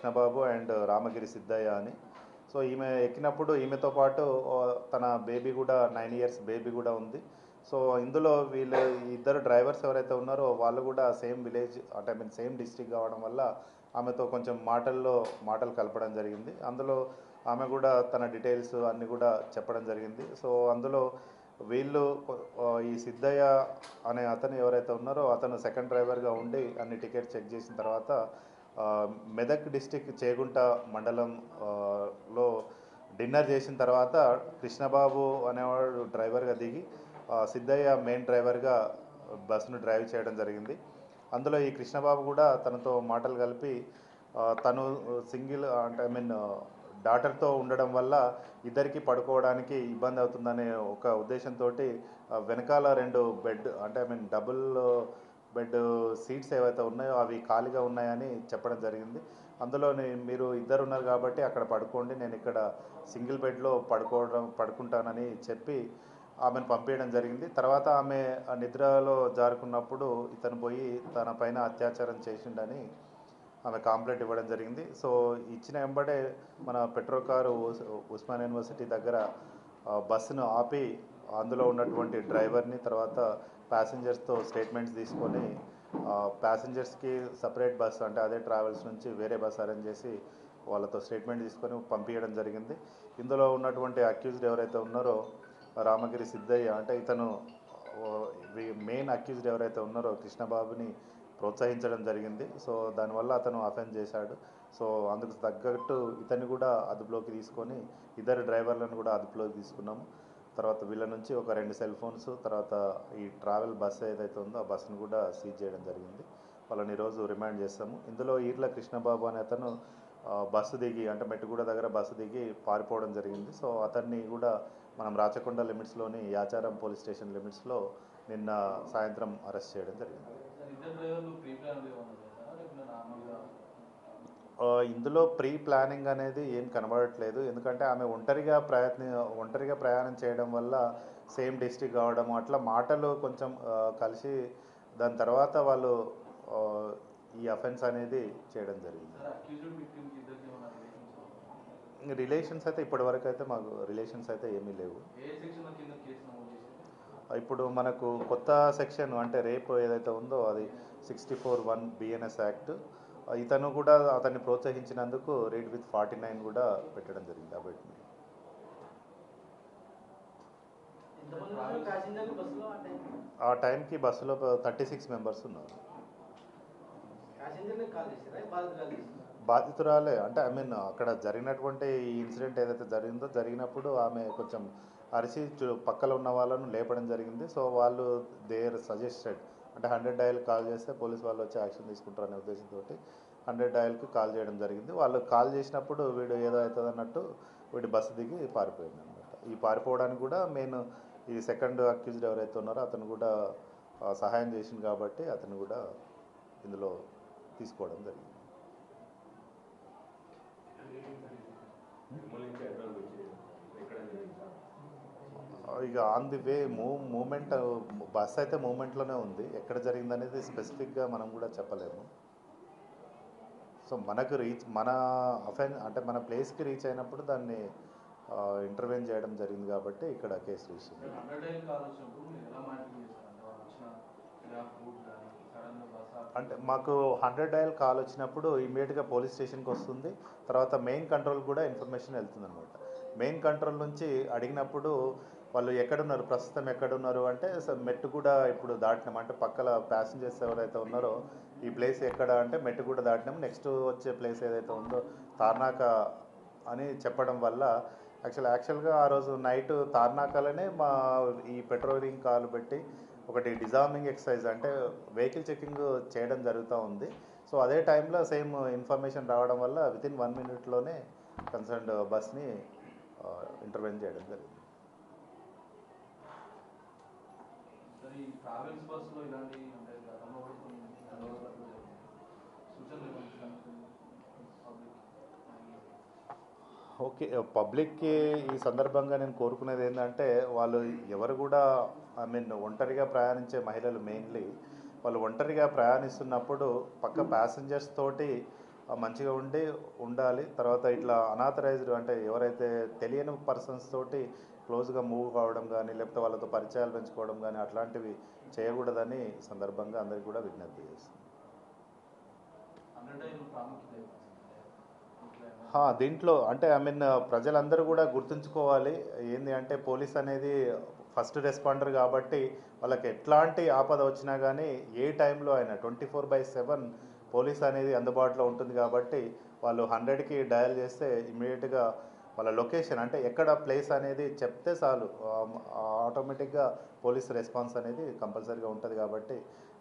Krishnababu and Ramagiri Siddayya అని. So ఈమె ఎక్కినప్పుడు ఈమెతో పాటు తన బేబీ కూడా 9 ఇయర్స్ బేబీ కూడా ఉంది. సో ఇందులో వీళ్ళు ఇద్దరు డ్రైవర్స్ ఎవరైతే ఉన్నారో వాళ్ళు కూడా సేమ్ విలేజ్ అంటే సేమ్ డిస్ట్రిక్ట్ కావడం వల్ల ఆమెతో కొంచెం మాటలు కలపడం జరిగింది. అందులో ఆమె కూడా తన డీటెయిల్స్ అన్నీ కూడా చెప్పడం జరిగింది. సో అందులో వీళ్ళు ఈ సిద్ధయ్య అనే అతను ఎవరైతే ఉన్నారో అతను సెకండ్ డ్రైవర్గా ఉండి అన్ని టికెట్ చెక్ చేసిన తర్వాత మెదక్ డిస్టిక్ చేగుంట మండలం లో డిన్నర్ చేసిన తర్వాత కృష్ణబాబు అనేవాడు డ్రైవర్గా దిగి సిద్ధయ్య మెయిన్ డ్రైవర్గా బస్సును డ్రైవ్ చేయడం జరిగింది. అందులో ఈ కృష్ణబాబు కూడా తనతో మాటలు కలిపి తను సింగిల్ అంటే డాటర్తో ఉండడం వల్ల ఇద్దరికి పడుకోవడానికి ఇబ్బంది అవుతుందనే ఒక ఉద్దేశంతో వెనకాల 2 బెడ్ అంటే డబుల్ బెడ్ సీట్స్ ఏవైతే ఉన్నాయో అవి ఖాళీగా ఉన్నాయని చెప్పడం జరిగింది. అందులో మీరు ఇద్దరు ఉన్నారు కాబట్టి అక్కడ పడుకోండి, నేను ఇక్కడ సింగిల్ బెడ్లో పడుకుంటానని చెప్పి ఆమెను పంపించడం జరిగింది. తర్వాత ఆమె నిద్రలో జారుకున్నప్పుడు ఇతను పోయి తన పైన అత్యాచారం చేసిండని ఆమె కంప్లైంట్ ఇవ్వడం జరిగింది. సో ఇచ్చిన వెంబడే మన పెట్రోల్ కారు ఉస్మాన్ యూనివర్సిటీ దగ్గర బస్సును ఆపి అందులో ఉన్నటువంటి డ్రైవర్ని తర్వాత ప్యాసింజర్స్తో స్టేట్మెంట్స్ తీసుకొని ప్యాసింజర్స్కి సపరేట్ బస్సు అంటే అదే ట్రావెల్స్ నుంచి వేరే బస్సు అరేంజ్ చేసి వాళ్ళతో స్టేట్మెంట్ తీసుకొని పంపించడం జరిగింది. ఇందులో ఉన్నటువంటి అక్యూజ్డ్ ఎవరైతే ఉన్నారో రామగిరి సిద్ధయ్య అంటే ఇతను మెయిన్ అక్యూజ్డ్ ఎవరైతే ఉన్నారో కృష్ణబాబుని ప్రోత్సహించడం జరిగింది. సో దానివల్ల అతను అఫెన్స్ చేశాడు. సో అందుకు తగ్గట్టు ఇతన్ని కూడా అదుపులోకి తీసుకొని ఇద్దరు డ్రైవర్లను కూడా అదుపులోకి తీసుకున్నాము. తర్వాత వీళ్ళ నుంచి ఒక 2 సెల్ ఫోన్స్ తర్వాత ఈ ట్రావెల్ బస్సు ఏదైతే ఉందో ఆ బస్సును కూడా సీజ్ చేయడం జరిగింది. వాళ్ళని ఈరోజు రిమాండ్ చేస్తాము. ఇందులో ఈర్ల కృష్ణబాబు అనే అతను బస్సు దిగి అంటే మెట్టుగూడ దగ్గర బస్సు దిగి పారిపోవడం జరిగింది. సో అతన్ని కూడా మనం రాచకొండ లిమిట్స్లోని యాచారం పోలీస్ స్టేషన్ లిమిట్స్లో నిన్న సాయంత్రం అరెస్ట్ చేయడం జరిగింది. ఇందులో ప్రీ ప్లానింగ్ అనేది ఏం కనబడట్లేదు. ఎందుకంటే ఆమె ఒంటరిగా ప్రయాణం చేయడం వల్ల సేమ్ డిస్ట్రిక్ట్ కావడం అట్లా మాటలు కొంచెం కలిసి దాని తర్వాత వాళ్ళు ఈ అఫెన్స్ అనేది చేయడం జరిగింది. రిలేషన్స్ అయితే ఇప్పటి వరకు అయితే మాకు రిలేషన్స్ అయితే ఏమీ లేవు. ఇప్పుడు మనకు కొత్త సెక్షన్ అంటే రేపు ఏదైతే ఉందో అది 64(1) BNS యాక్ట్. ఇతను కూడా అతన్ని ప్రోత్సహించినందుకు రీడ్ విత్ 49 కూడా పెట్టడం జరిగింది. అబౌట్ ఆ టైంకి బస్సులో 36 మెంబర్స్ ఉన్నారు. బాధితురాలే అంటే అక్కడ జరిగినటువంటి ఈ ఇన్సిడెంట్ ఏదైతే జరిగినప్పుడు ఆమె కొంచెం అరిసి పక్కన ఉన్న వాళ్ళను లేపడం జరిగింది. సో వాళ్ళు దేర్ సజెస్టెడ్ అంటే 100 డయల్ కాల్ చేస్తే పోలీస్ వాళ్ళు వచ్చి యాక్షన్ తీసుకుంటారనే ఉద్దేశంతో 100 డయల్కి కాల్ చేయడం జరిగింది. వాళ్ళు కాల్ చేసినప్పుడు వీడు ఏదో అవుతుంది అన్నట్టు వీడి బస్సు దిగి పారిపోయింది అనమాట. ఈ పారిపోవడానికి కూడా మెయిన్ ఈ సెకండ్ అక్యూజ్డ్ ఎవరైతే ఉన్నారో అతను కూడా సహాయం చేసింది కాబట్టి అతను కూడా ఇందులో తీసుకోవడం జరిగింది. ఇక on the way movement bus అయితే మూమెంట్లోనే ఉంది. ఎక్కడ జరిగింది అనేది స్పెసిఫిక్గా మనం కూడా చెప్పలేము. సో మనకు మన అంటే మన ప్లేస్కి రీచ్ అయినప్పుడు దాన్ని ఇంటర్వ్యూన్ చేయడం జరిగింది కాబట్టి ఇక్కడ కేసు రిజిస్టర్. అంటే మాకు 100 డయల్ కాల్ వచ్చినప్పుడు ఇమీడియట్గా పోలీస్ స్టేషన్కి వస్తుంది. తర్వాత మెయిన్ కంట్రోల్ కూడా ఇన్ఫర్మేషన్ వెళ్తుంది అనమాట. మెయిన్ కంట్రోల్ నుంచి అడిగినప్పుడు వాళ్ళు ఎక్కడున్నారు ప్రస్తుతం ఎక్కడున్నారు అంటే మెట్టుగూడ ఇప్పుడు దాటినాం అంటే పక్కల ప్యాసింజర్స్ ఎవరైతే ఉన్నారో ఈ ప్లేస్ ఎక్కడ అంటే మెట్టుగూడ దాటినాం, నెక్స్ట్ వచ్చే ప్లేస్ ఏదైతే ఉందో తార్నాక అని చెప్పడం వల్ల యాక్చువల్గా ఆ రోజు నైట్ తార్నాకలోనే మా ఈ పెట్రోలింగ్ కార్లు పెట్టి ఒకటి డిజార్మింగ్ ఎక్సర్సైజ్ అంటే వెహికల్ చెకింగ్ చేయడం జరుగుతూ ఉంది. సో అదే టైంలో సేమ్ ఇన్ఫర్మేషన్ రావడం వల్ల వితిన్ 1 మినిట్లోనే కన్సర్న్డ్ బస్ని ఇంటర్వెన్ చేయడం జరిగింది. ఓకే, పబ్లిక్కి ఈ సందర్భంగా నేను కోరుకునేది ఏంటంటే వాళ్ళు ఎవరు కూడా ఒంటరిగా ప్రయాణించే మహిళలు మెయిన్లీ వాళ్ళు ఒంటరిగా ప్రయాణిస్తున్నప్పుడు పక్క ప్యాసింజర్స్ తోటి మంచిగా ఉండాలి. తర్వాత ఇట్లా అనాథరైజ్డ్ అంటే ఎవరైతే తెలియని పర్సన్స్ తోటి క్లోజ్గా మూవ్ కావడం కానీ, లేకపోతే వాళ్ళతో పరిచయాలు పెంచుకోవడం కానీ అట్లాంటివి చేయకూడదని సందర్భంగా అందరికీ కూడా విజ్ఞప్తి చేస్తాను. దీంట్లో అంటే ప్రజలందరూ కూడా గుర్తుంచుకోవాలి. ఏంది అంటే పోలీస్ అనేది ఫస్ట్ రెస్పాండర్ కాబట్టి వాళ్ళకి ఎట్లాంటి ఆపద వచ్చినా కానీ ఏ టైంలో అయినా 24/7 పోలీస్ అనేది అందుబాటులో ఉంటుంది కాబట్టి వాళ్ళు 100కి డయల్ చేస్తే ఇమీడియట్గా వాళ్ళ లొకేషన్ అంటే ఎక్కడ ప్లేస్ అనేది చెప్తే చాలు ఆటోమేటిక్గా పోలీస్ రెస్పాన్స్ అనేది కంపల్సరీగా ఉంటుంది కాబట్టి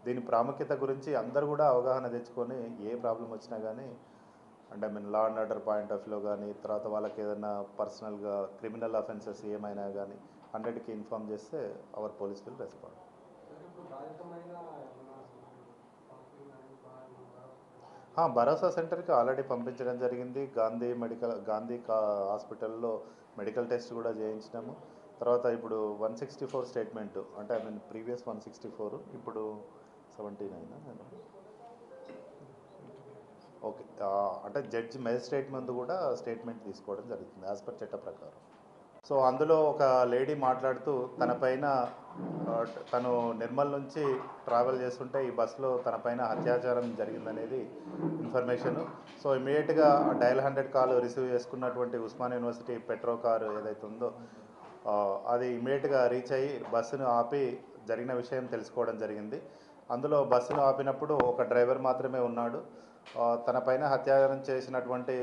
దీని ప్రాముఖ్యత గురించి అందరూ కూడా అవగాహన తెచ్చుకొని ఏ ప్రాబ్లం వచ్చినా కానీ అంటే law and order point of వ్యూలో కానీ తర్వాత వాళ్ళకి ఏదైనా పర్సనల్గా క్రిమినల్ అఫెన్సెస్ ఏమైనా కానీ 100కి ఇన్ఫామ్ చేస్తే అవర్ పోలీస్ విల్ రెస్పాండ్. భరోసా సెంటర్కి ఆల్రెడీ పంపించడం జరిగింది. గాంధీ హాస్పిటల్లో మెడికల్ టెస్ట్ కూడా చేయించినాము. తర్వాత ఇప్పుడు 164 స్టేట్మెంట్ అంటే ప్రీవియస్ 164 ఇప్పుడు 79 ఓకే. అంటే జడ్జి మేజిస్ట్రేట్ ముందు కూడా స్టేట్మెంట్ తీసుకోవడం జరుగుతుంది యాజ్ పర్ చట్ట ప్రకారం. సో అందులో ఒక లేడీ మాట్లాడుతూ తను నిర్మల్ నుంచి ట్రావెల్ చేస్తుంటే ఈ బస్సులో తన పైన అత్యాచారం జరిగిందనేది ఇన్ఫర్మేషను. సో ఇమీడియట్గా డయల్ 100 కాల్ రిసీవ్ చేసుకున్నటువంటి ఉస్మాన్ యూనివర్సిటీ పెట్రో కారు ఏదైతే ఉందో అది ఇమీడియట్గా రీచ్ అయ్యి బస్సును ఆపి జరిగిన విషయం తెలుసుకోవడం జరిగింది. అందులో బస్సును ఆపినప్పుడు ఒక డ్రైవర్ మాత్రమే ఉన్నాడు. తన పైన అత్యాచారం చేసినటువంటి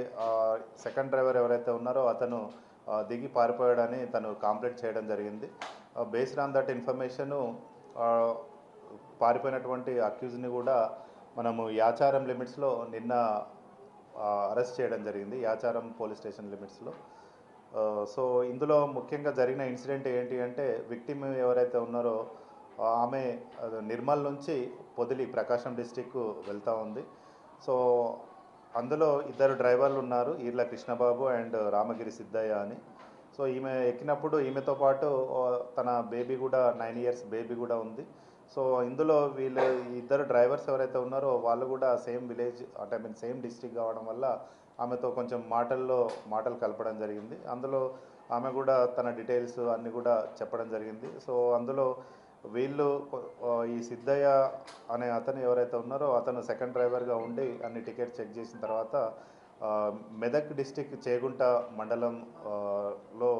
సెకండ్ డ్రైవర్ ఎవరైతే ఉన్నారో అతను దిగి పారిపోయాడని తను కాంప్లైంట్ చేయడం జరిగింది. బేస్డ్ ఆన్ దట్ ఇన్ఫర్మేషను పారిపోయినటువంటి అక్యూజ్ని కూడా మనము యాచారం లిమిట్స్లో నిన్న అరెస్ట్ చేయడం జరిగింది, యాచారం పోలీస్ స్టేషన్ లిమిట్స్లో. సో ఇందులో ముఖ్యంగా జరిగిన ఇన్సిడెంట్ ఏంటి అంటే విక్టిమ్ ఎవరైతే ఉన్నారో ఆమె నిర్మల్ నుంచి పొదిలి ప్రకాశం డిస్టిక్ వెళ్తూ ఉంది. సో అందులో ఇద్దరు డ్రైవర్లు ఉన్నారు, ఈర్ల కృష్ణబాబు అండ్ రామగిరి సిద్ధయ్య అని. సో ఈమె ఎక్కినప్పుడు ఈమెతో పాటు తన బేబీ కూడా 9 ఇయర్స్ బేబీ కూడా ఉంది. సో ఇందులో ఇద్దరు డ్రైవర్స్ ఎవరైతే ఉన్నారో వాళ్ళు కూడా సేమ్ విలేజ్ అంటే సేమ్ డిస్ట్రిక్ట్ కావడం వల్ల ఆమెతో కొంచెం మాటలు కలపడం జరిగింది. అందులో ఆమె కూడా తన డీటెయిల్స్ అన్నీ కూడా చెప్పడం జరిగింది. సో అందులో వీళ్ళు ఈ సిద్ధయ్య అనే అతను ఎవరైతే ఉన్నారో అతను సెకండ్ డ్రైవర్గా ఉండి అన్ని టికెట్ చెక్ చేసిన తర్వాత మెదక్ డిస్టిక్ చేగుంట మండలంలో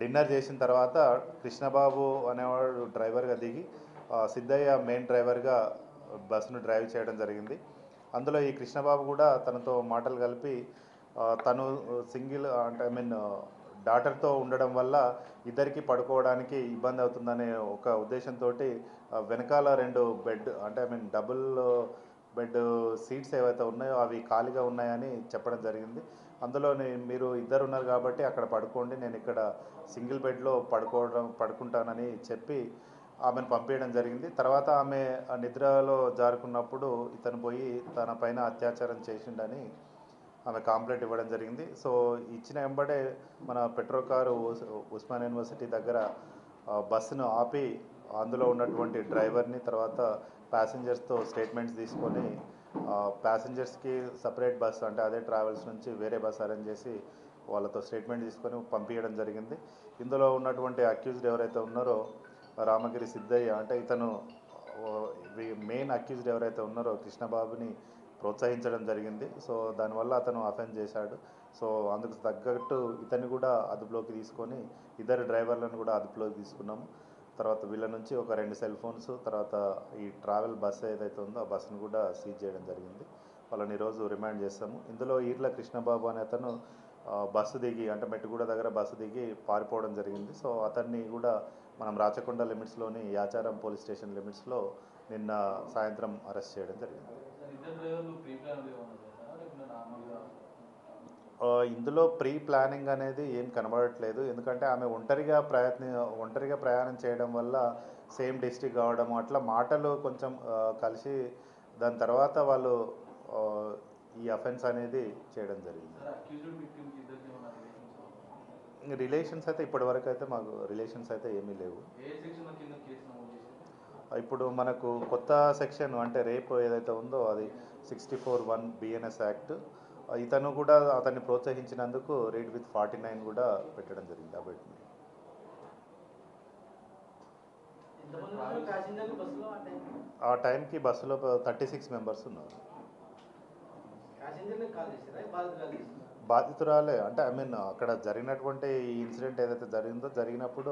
డిన్నర్ చేసిన తర్వాత కృష్ణబాబు అనేవాడు డ్రైవర్గా దిగి సిద్ధయ్య మెయిన్ డ్రైవర్గా బస్సును డ్రైవ్ చేయడం జరిగింది. అందులో ఈ కృష్ణబాబు కూడా తనతో మాటలు కలిపి తను సింగిల్ అంటే డాటర్తో ఉండడం వల్ల ఇద్దరికి పడుకోవడానికి ఇబ్బంది అవుతుందనే ఒక ఉద్దేశంతో వెనకాల 2 బెడ్ అంటే డబుల్ బెడ్ సీట్స్ ఏవైతే ఉన్నాయో అవి ఖాళీగా ఉన్నాయని చెప్పడం జరిగింది. అందులో మీరు ఇద్దరు ఉన్నారు కాబట్టి అక్కడ పడుకోండి, నేను ఇక్కడ సింగిల్ బెడ్లో పడుకుంటానని చెప్పి ఆమెను పంపించడం జరిగింది. తర్వాత ఆమె నిద్రలో జారుకున్నప్పుడు ఇతను పోయి తన పైన అత్యాచారం చేసిండని ఆమె కంప్లైంట్ ఇవ్వడం జరిగింది. సో ఇచ్చిన వెంబడే మన పెట్రో కారు ఉస్మాన్ యూనివర్సిటీ దగ్గర బస్సును ఆపి అందులో ఉన్నటువంటి డ్రైవర్ని తర్వాత ప్యాసింజర్స్తో స్టేట్మెంట్స్ తీసుకొని ప్యాసింజర్స్కి సపరేట్ బస్ అంటే అదే ట్రావెల్స్ నుంచి వేరే బస్ అరేంజ్ చేసి వాళ్ళతో స్టేట్మెంట్ తీసుకొని పంపించడం జరిగింది. ఇందులో ఉన్నటువంటి అక్యూజ్డ్ ఎవరైతే ఉన్నారో రామగిరి సిద్ధయ్య అంటే ఇతను మెయిన్ అక్యూజ్డ్ ఎవరైతే ఉన్నారో కృష్ణబాబుని ప్రోత్సహించడం జరిగింది. సో దానివల్ల అతను అఫెన్స్ చేశాడు. సో అందుకు తగ్గట్టు ఇతన్ని కూడా అదుపులోకి తీసుకొని ఇద్దరు డ్రైవర్లను కూడా అదుపులోకి తీసుకున్నాము. తర్వాత వీళ్ళ నుంచి ఒక 2 సెల్ ఫోన్స్ తర్వాత ఈ ట్రావెల్ బస్సు ఏదైతే ఉందో ఆ బస్సును కూడా సీజ్ చేయడం జరిగింది. వాళ్ళని ఈరోజు రిమాండ్ చేస్తాము. ఇందులో ఈర్ల కృష్ణబాబు అనే అతను బస్సు దిగి అంటే మెట్టుగూడ దగ్గర బస్సు దిగి పారిపోవడం జరిగింది. సో అతన్ని కూడా మనం రాచకొండ లిమిట్స్లోని యాచారం పోలీస్ స్టేషన్ లిమిట్స్లో నిన్న సాయంత్రం అరెస్ట్ చేయడం జరిగింది. ఇందులో ప్రీ ప్లానింగ్ అనేది ఏం కనబడట్లేదు. ఎందుకంటే ఆమె ఒంటరిగా ప్రయాణం చేయడం వల్ల సేమ్ డిస్ట్రిక్ట్ కావడం అట్లా మాటలు కొంచెం కలిసి దాని తర్వాత వాళ్ళు ఈ అఫెన్స్ అనేది చేయడం జరిగింది. రిలేషన్స్ అయితే ఇప్పటి వరకు అయితే మాకు రిలేషన్స్ అయితే ఏమీ లేవు. ఇప్పుడు మనకు కొత్త సెక్షన్ అంటే రేప్ ఏదైతే ఉందో అది 64(1) బిఎన్ఎస్ యాక్ట్. ఇతను కూడా అతన్ని ప్రోత్సహించినందుకు రేట్ విత్ 49 కూడా పెట్టడం జరిగింది అబెట్మెంట్. ఆ టైంకి బస్సులో 36 మెంబర్స్ ఉన్నారు. బాధితురాలే అంటే ఐ మీన్ అక్కడ జరిగినటువంటి ఈ ఇన్సిడెంట్ ఏదైతే జరిగిందో జరిగినప్పుడు